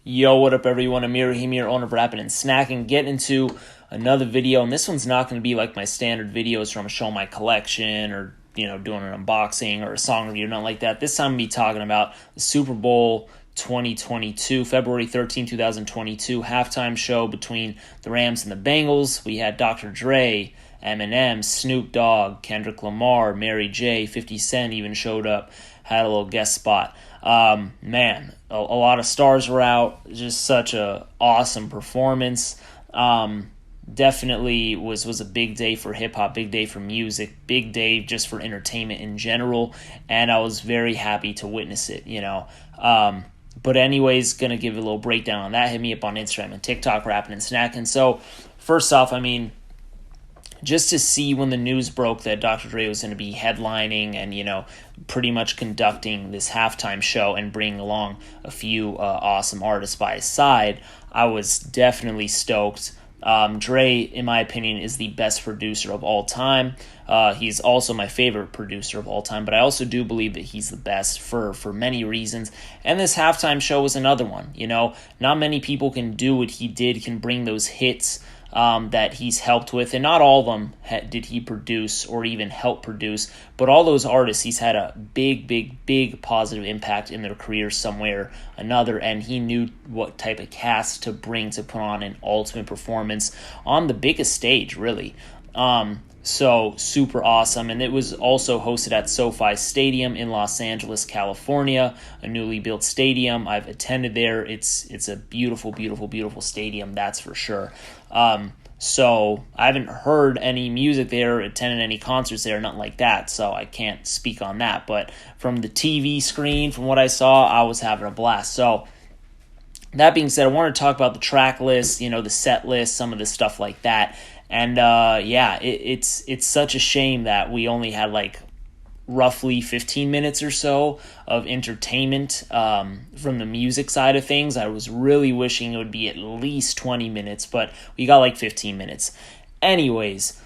Yo, what up everyone? Amir here, owner of Rappin' and Snacking. Get into another video, and this one's not going to be like my standard videos from showing my collection or, doing an unboxing or a song review, nothing like that. This time I'm going to be talking about the Super Bowl 2022, February 13, 2022, halftime show between the Rams and the Bengals. We had Dr. Dre, Eminem, Snoop Dogg, Kendrick, Lamar, Mary J, 50 Cent even showed up, had a little guest spot. Man, a lot of stars were out. Just such a awesome performance. Definitely was a big day for hip-hop, big day for music, big day just for entertainment in general, and I was very happy to witness it, But anyways, going to give you a little breakdown on that. Hit me up on Instagram and TikTok, Rappin' and Snacking. So, first off, just to see when the news broke that Dr. Dre was going to be headlining and, pretty much conducting this halftime show and bringing along a few awesome artists by his side, I was definitely stoked. Dre, in my opinion, is the best producer of all time. He's also my favorite producer of all time, but I also do believe that he's the best for many reasons. And this halftime show was another one. Not many people can do what he did, can bring those hits that he's helped with, and not all of them did he produce or even help produce, but all those artists, he's had a big positive impact in their careers somewhere or another, and he knew what type of cast to bring to put on an ultimate performance on the biggest stage, really. So super awesome, and it was also hosted at SoFi Stadium in Los Angeles, California, a newly built stadium. I've attended there. It's a beautiful stadium, that's for sure. So I haven't heard any music there, attended any concerts there, nothing like that, so I can't speak on that. But from the TV screen, from what I saw, I was having a blast. So that being said, I want to talk about the track list, the set list, some of the stuff like that. And it's such a shame that we only had like roughly 15 minutes or so of entertainment from the music side of things. I was really wishing it would be at least 20 minutes, but we got like 15 minutes. Anyways,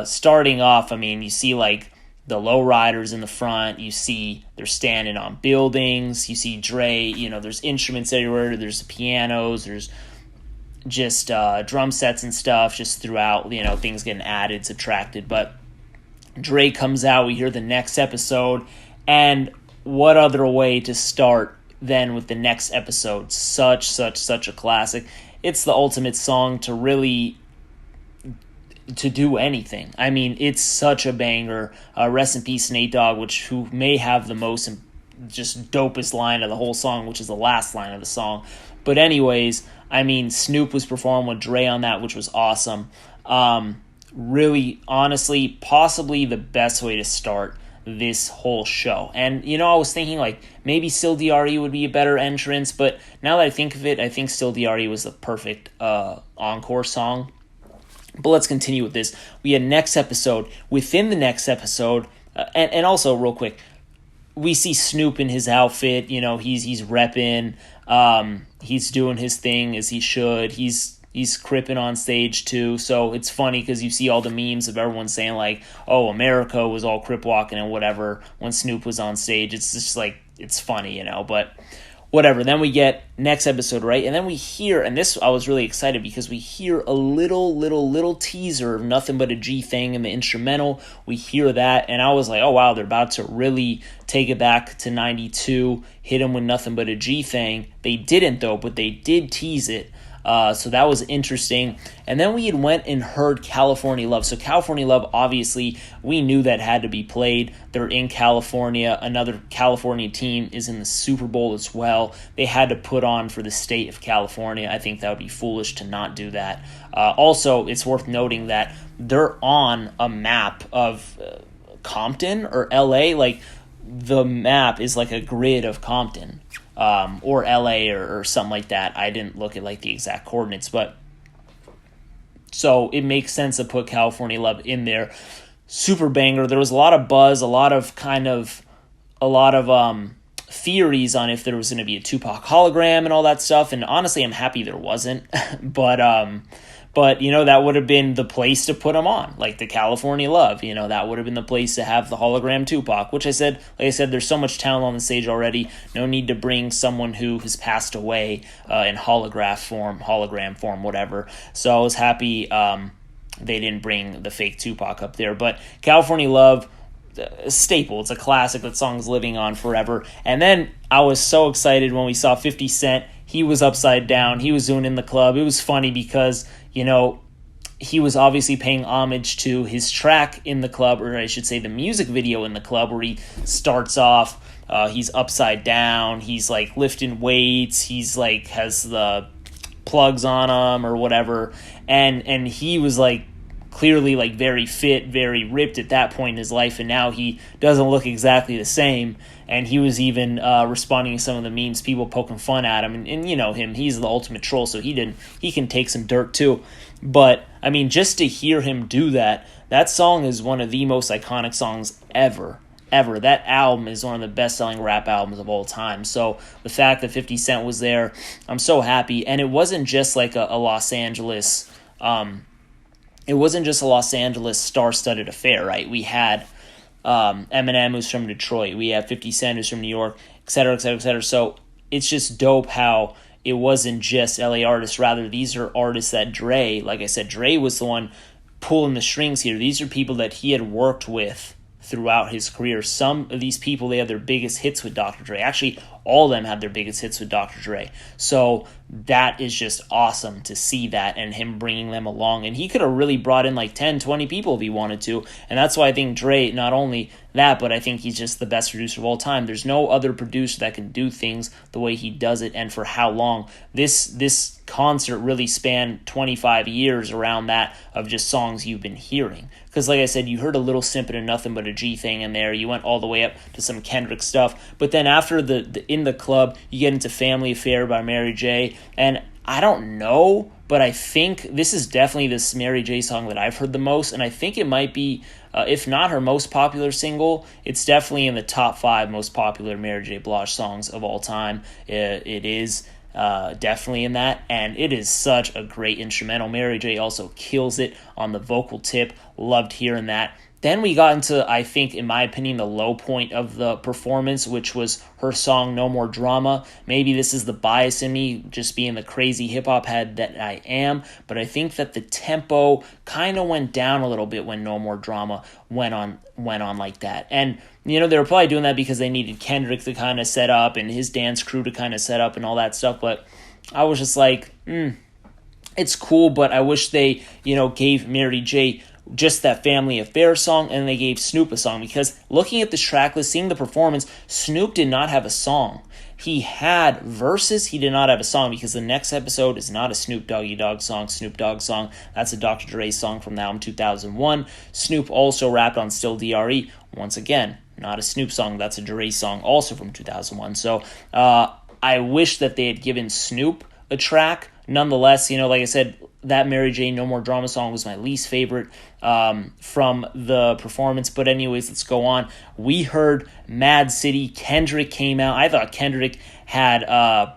starting off, you see like the lowriders in the front, you see they're standing on buildings, you see Dre, there's instruments everywhere, there's pianos, there's just drum sets and stuff just throughout, things getting added, subtracted. But Dre comes out, we hear the next episode, and what other way to start than with the next episode? Such a classic. It's the ultimate song to really to do anything. It's such a banger. Rest in peace, Nate Dogg, who may have the most just dopest line of the whole song, which is the last line of the song. But anyways, Snoop was performing with Dre on that, which was awesome. Really, honestly, possibly the best way to start this whole show. And, I was thinking, maybe Still DRE would be a better entrance, but now that I think of it, I think Still DRE was the perfect encore song. But let's continue with this. We had next episode. Within the next episode, and also, real quick, we see Snoop in his outfit. He's repping. He's doing his thing as he should. He's cripping on stage too. So it's funny because you see all the memes of everyone saying like, "Oh, America was all crip walking and whatever" when Snoop was on stage. It's just like, it's funny, But whatever. Then we get next episode, right? And then we hear, and this I was really excited because we hear a little teaser of Nothing But a G Thing in the instrumental. We hear that, and I was like, oh wow, they're about to really take it back to 92, hit them with Nothing But a G Thing. They didn't though, but they did tease it. So that was interesting. And then we had went and heard California Love. So California Love, obviously, we knew that had to be played. They're in California. Another California team is in the Super Bowl as well. They had to put on for the state of California. I think that would be foolish to not do that. Also, it's worth noting that they're on a map of Compton or LA. Like, the map is like a grid of Compton. Or LA or something like that. I didn't look at the exact coordinates, but so it makes sense to put California Love in there. Super banger. There was a lot of buzz, a lot of theories on if there was going to be a Tupac hologram and all that stuff. And honestly, I'm happy there wasn't. But But, that would have been the place to put him on, like the California Love. That would have been the place to have the hologram Tupac, which like I said, there's so much talent on the stage already. No need to bring someone who has passed away in hologram form, whatever. So I was happy they didn't bring the fake Tupac up there. But California Love, a staple. It's a classic. That song's living on forever. And then I was so excited when we saw 50 Cent. He was upside down. He was doing in the club. It was funny because, he was obviously paying homage to his track in the club, or I should say the music video in the club, where he starts off, he's upside down, he's like lifting weights, he's like has the plugs on him or whatever, and he was like clearly like very fit, very ripped at that point in his life, and now he doesn't look exactly the same. And he was even responding to some of the memes, people poking fun at him, and him, he's the ultimate troll, so he can take some dirt too. But I mean, just to hear him do that song is one of the most iconic songs ever. That album is one of the best-selling rap albums of all time. So the fact that 50 Cent was there, I'm so happy. And it wasn't just like a Los Angeles, star-studded affair, right? We had Eminem, who's from Detroit. We have 50 Cent, who's from New York, et cetera, et cetera, et cetera. So it's just dope how it wasn't just LA artists. Rather, these are artists that like I said, Dre was the one pulling the strings here. These are people that he had worked with throughout his career. Some of these people, they had their biggest hits with Dr. Dre. Actually, all of them had their biggest hits with Dr. Dre. So that is just awesome to see that and him bringing them along. And he could have really brought in like 10, 20 people if he wanted to. And that's why I think Dre, not only that, but I think he's just the best producer of all time. There's no other producer that can do things the way he does it and for how long. This concert really spanned 25 years around that of just songs you've been hearing. Because like I said, you heard a little snippet of Nothing But a G thing in there. You went all the way up to some Kendrick stuff. But then after the In the Club, you get into Family Affair by Mary J. And I don't know, but I think this is definitely this Mary J song that I've heard the most. And I think it might be, if not her most popular single, it's definitely in the top 5 most popular Mary J. Blige songs of all time. It is definitely in that, and it is such a great instrumental. Mary J also kills it on the vocal tip. Loved hearing that. Then we got into, I think, in my opinion, the low point of the performance, which was her song No More Drama. Maybe this is the bias in me, just being the crazy hip-hop head that I am, but I think that the tempo kind of went down a little bit when No More Drama went on like that. And, they were probably doing that because they needed Kendrick to kind of set up and his dance crew to kind of set up and all that stuff, but I was just like, it's cool, but I wish they, gave Mary J just that Family Affair song, and they gave Snoop a song, because looking at this track list, seeing the performance, Snoop did not have a song. He had verses, he did not have a song, because the next episode is not a Snoop Dogg song. That's a Dr. Dre song from the album 2001. Snoop also rapped on Still D.R.E. Once again, not a Snoop song, that's a Dre song also from 2001. So I wish that they had given Snoop a track. Nonetheless, like I said, that Mary J. No More Drama song was my least favorite from the performance. But anyways, let's go on. We heard Mad City. Kendrick came out. I thought Kendrick had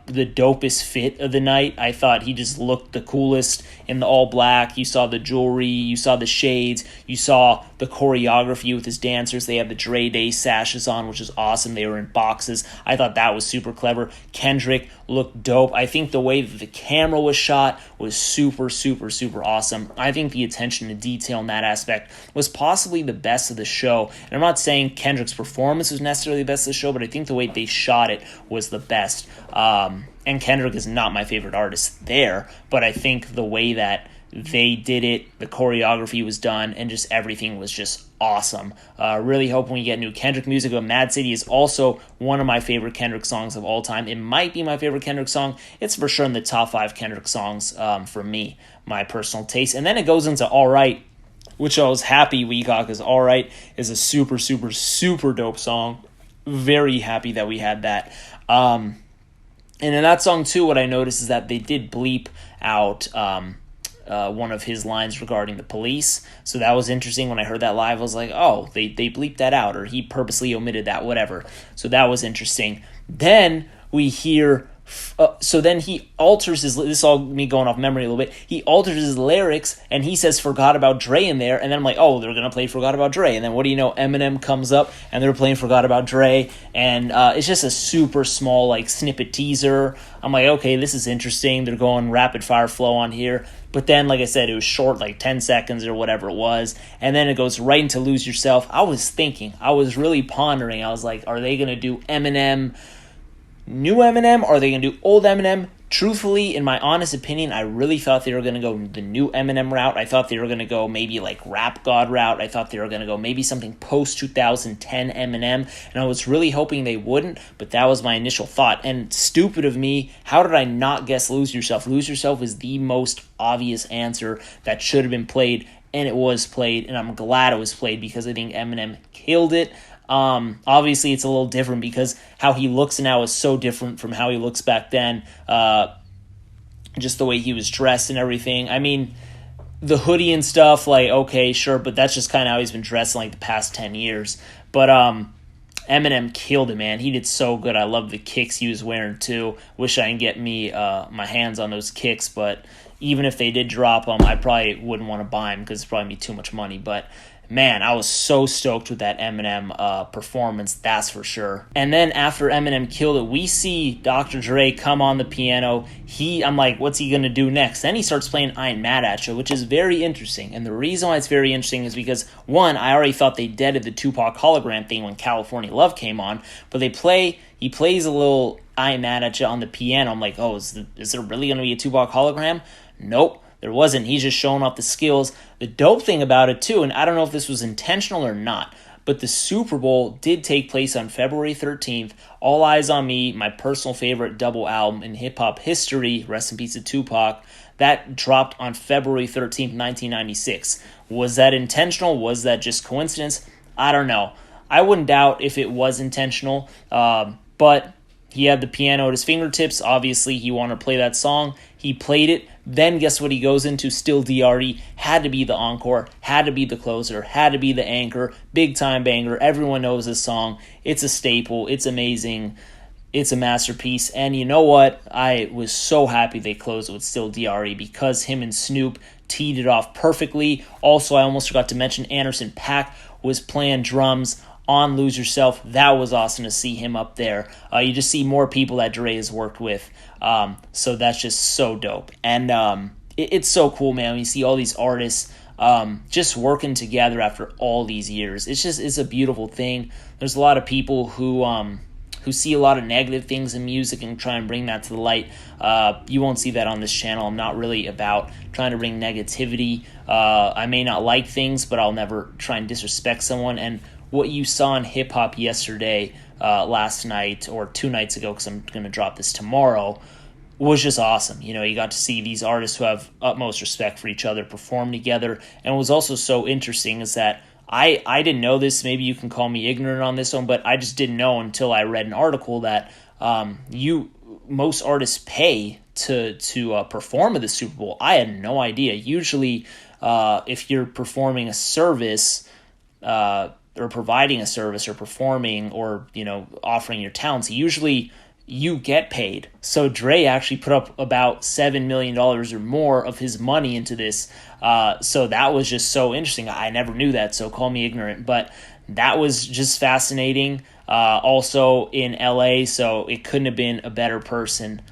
the dopest fit of the night. I thought he just looked the coolest in the all black. You saw the jewelry, you saw the shades, you saw the choreography with his dancers. They had the Dre Day sashes on, which is awesome. They were in boxes. I thought that was super clever. Kendrick looked dope. I think the way that the camera was shot was super, super, super awesome. I think the attention to detail in that aspect was possibly the best of the show. And I'm not saying Kendrick's performance was necessarily the best of the show, but I think the way they shot it was the best. And Kendrick is not my favorite artist there, but I think the way that they did it, the choreography was done, and just everything was just awesome. Really hoping we get new Kendrick music, but Mad City is also one of my favorite Kendrick songs of all time. It might be my favorite Kendrick song. It's for sure in the top 5 Kendrick songs for me, my personal taste. And then it goes into All Right, which I was happy we got, because All Right is a super, super, super dope song. Very happy that we had that. And in that song too, what I noticed is that they did bleep out one of his lines regarding the police. So that was interesting. When I heard that live, I was like, oh, they bleeped that out, or he purposely omitted that, whatever. So that was interesting. Then we hear So then he alters his, this is all me going off memory a little bit, he alters his lyrics and he says Forgot About Dre in there, and then I'm like, oh, they're going to play Forgot About Dre, and then what do you know, Eminem comes up and they're playing Forgot About Dre, and it's just a super small like snippet teaser. I'm like, okay, this is interesting, they're going rapid fire flow on here. But then, like I said, it was short, like 10 seconds or whatever it was. And then it goes right into Lose Yourself. I was really pondering. I was like, are they going to do Eminem, new Eminem? Are they going to do old Eminem? Truthfully, in my honest opinion, I really thought they were going to go the new Eminem route. I thought they were going to go maybe like Rap God route. I thought they were going to go maybe something post-2010 Eminem. And I was really hoping they wouldn't, but that was my initial thought. And stupid of me, how did I not guess Lose Yourself? Lose Yourself is the most obvious answer that should have been played, and it was played, and I'm glad it was played because I think Eminem killed it. Obviously it's a little different because how he looks now is so different from how he looks back then. Just the way he was dressed and everything. I mean, the hoodie and stuff, like, okay, sure, but that's just kind of how he's been dressed in like the past 10 years. But Eminem killed it, man. He did so good. I love the kicks he was wearing too. Wish I can get me my hands on those kicks, but even if they did drop them, I probably wouldn't want to buy them because it's probably be too much money. But man, I was so stoked with that Eminem performance, that's for sure. And then after Eminem killed it, we see Dr. Dre come on the piano. I'm like, what's he going to do next? Then he starts playing I Ain't Mad At You, which is very interesting. And the reason why it's very interesting is because, one, I already thought they deaded the Tupac hologram thing when California Love came on, but he plays a little I Ain't Mad At You on the piano. I'm like, oh, is there really going to be a Tupac hologram? Nope. There wasn't. He's just showing off the skills. The dope thing about it, too, and I don't know if this was intentional or not, but the Super Bowl did take place on February 13th. All Eyes on Me, my personal favorite double album in hip-hop history, rest in peace to Tupac, that dropped on February 13th, 1996. Was that intentional? Was that just coincidence? I don't know. I wouldn't doubt if it was intentional, but he had the piano at his fingertips. Obviously, he wanted to play that song. He played it. Then guess what he goes into? Still DRE. Had to be the encore. Had to be the closer. Had to be the anchor. Big time banger. Everyone knows this song. It's a staple. It's amazing. It's a masterpiece. And you know what? I was so happy they closed it with Still DRE because him and Snoop teed it off perfectly. Also, I almost forgot to mention Anderson .Paak was playing drums on Lose Yourself. That was awesome to see him up there. You just see more people that Dre has worked with. So that's just so dope. And it's so cool, man. You see all these artists just working together after all these years. It's a beautiful thing. There's a lot of people who see a lot of negative things in music and try and bring that to the light. You won't see that on this channel. I'm not really about trying to bring negativity. I may not like things, but I'll never try and disrespect someone. And what you saw in hip-hop yesterday, last night, or 2 nights ago, because I'm going to drop this tomorrow, was just awesome. You know, you got to see these artists who have utmost respect for each other perform together. And what was also so interesting is that I didn't know this. Maybe you can call me ignorant on this one, but I just didn't know until I read an article that most artists pay to perform at the Super Bowl. I had no idea. Usually, if you're performing a service, or providing a service, or performing, or offering your talents, usually you get paid. So Dre actually put up about $7 million or more of his money into this. So that was just so interesting. I never knew that, so call me ignorant. But that was just fascinating. Also in LA, so it couldn't have been a better person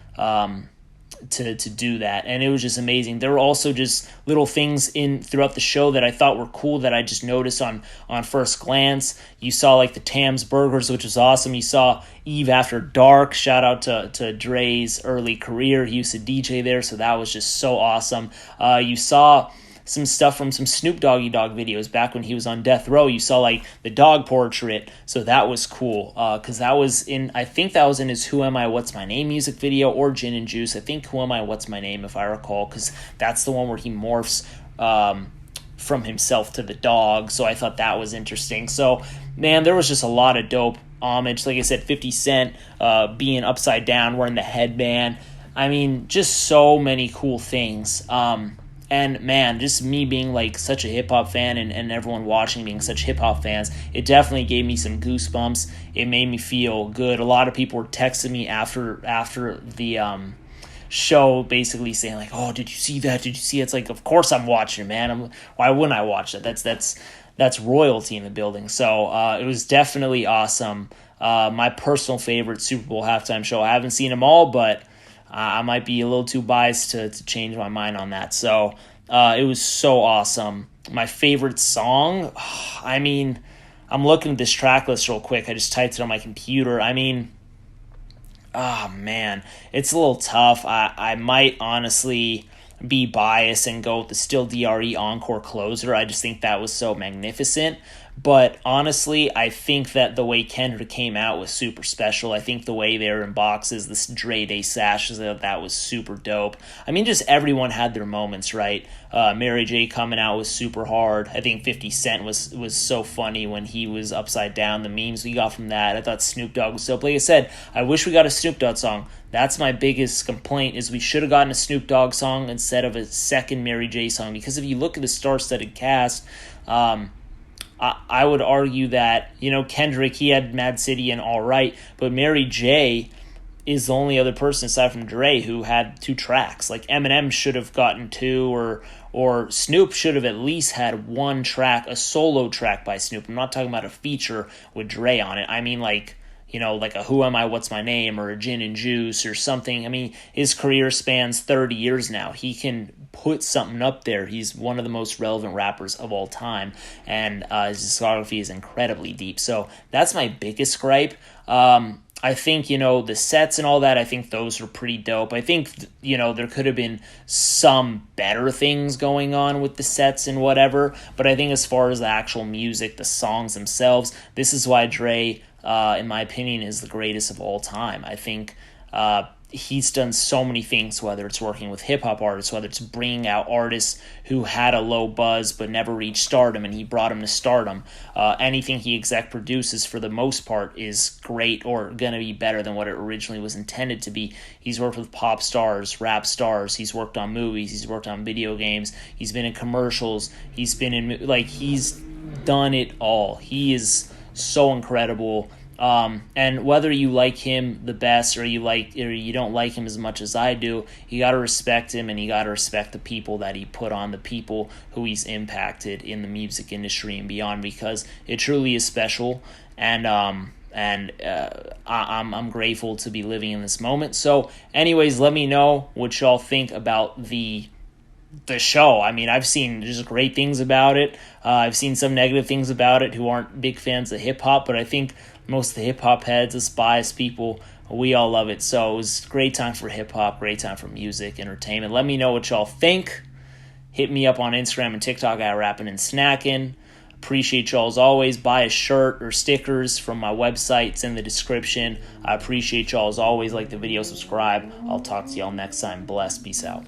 to do that. And it was just amazing. There were also just little things throughout the show that I thought were cool that I just noticed on first glance. You saw like the Tam's Burgers, which was awesome. You saw Eve After Dark. Shout out to Dre's early career. He used to DJ there, so that was just so awesome. You saw some stuff from some Snoop Doggy Dogg videos back when he was on death row. You saw like the dog portrait, so that was cool because I think that was in his Who Am I, What's My Name music video, or Gin and Juice. I think Who Am I, What's My Name, if I recall, because that's the one where he morphs from himself to the dog, so I thought that was interesting. So man, there was just a lot of dope homage. Like I said, 50 Cent being upside down, wearing the headband. I mean, just so many cool things. And man, just me being like such a hip hop fan, and everyone watching being such hip hop fans, it definitely gave me some goosebumps. It made me feel good. A lot of people were texting me after the show, basically saying like, "Oh, did you see that? Did you see it?" It's like, of course I'm watching it, man. Why wouldn't I watch that? That's royalty in the building. So it was definitely awesome. My personal favorite Super Bowl halftime show. I haven't seen them all, but I might be a little too biased to change my mind on that. So it was so awesome. My favorite song, I mean, I'm looking at this track list real quick. I just typed it on my computer. I mean, oh man, it's a little tough. I might honestly be biased and go with the Still DRE Encore Closer. I just think that was so magnificent. But honestly, I think that the way Kendrick came out was super special. I think the way they were in boxes, this Dre Day sashes, that was super dope. I mean, just everyone had their moments, right? Mary J coming out was super hard. I think 50 Cent was so funny when he was upside down. The memes we got from that. I thought Snoop Dogg was dope. Like I said, I wish we got a Snoop Dogg song. That's my biggest complaint, is we should have gotten a Snoop Dogg song instead of a second Mary J song. Because if you look at the star-studded cast, I would argue that, Kendrick, he had Mad City and All Right, but Mary J is the only other person aside from Dre who had 2 tracks. Like Eminem should have gotten 2, or Snoop should have at least had 1 track, a solo track by Snoop. I'm not talking about a feature with Dre on it. I mean like a Who Am I, What's My Name, or a Gin and Juice or something. I mean, his career spans 30 years now. He can put something up there. He's one of the most relevant rappers of all time, and his discography is incredibly deep. So that's my biggest gripe. I think, the sets and all that, I think those were pretty dope. I think, there could have been some better things going on with the sets and whatever, but I think as far as the actual music, the songs themselves, this is why Dre, in my opinion, is the greatest of all time. I think he's done so many things, whether it's working with hip-hop artists, whether it's bringing out artists who had a low buzz but never reached stardom, and he brought them to stardom. Anything he exec produces, for the most part, is great or going to be better than what it originally was intended to be. He's worked with pop stars, rap stars, he's worked on movies, he's worked on video games, he's been in commercials, he's been in, he's done it all. He is so incredible. And whether you like him the best or you don't like him as much as I do, you got to respect him, and you got to respect the people that he put on, the people who he's impacted in the music industry and beyond, because it truly is special. And I'm grateful to be living in this moment. So anyways, let me know what y'all think about the show. I mean, I've seen just great things about it. I've seen some negative things about it who aren't big fans of hip-hop, but I think most of the hip-hop heads, us biased people, we all love it. So it was a great time for hip-hop, great time for music, entertainment. Let me know what y'all think. Hit me up on Instagram and TikTok at Rappin' and Snackin'. Appreciate y'all as always. Buy a shirt or stickers from my website. It's in the description. I appreciate y'all as always. Like the video, subscribe. I'll talk to y'all next time. Bless. Peace out.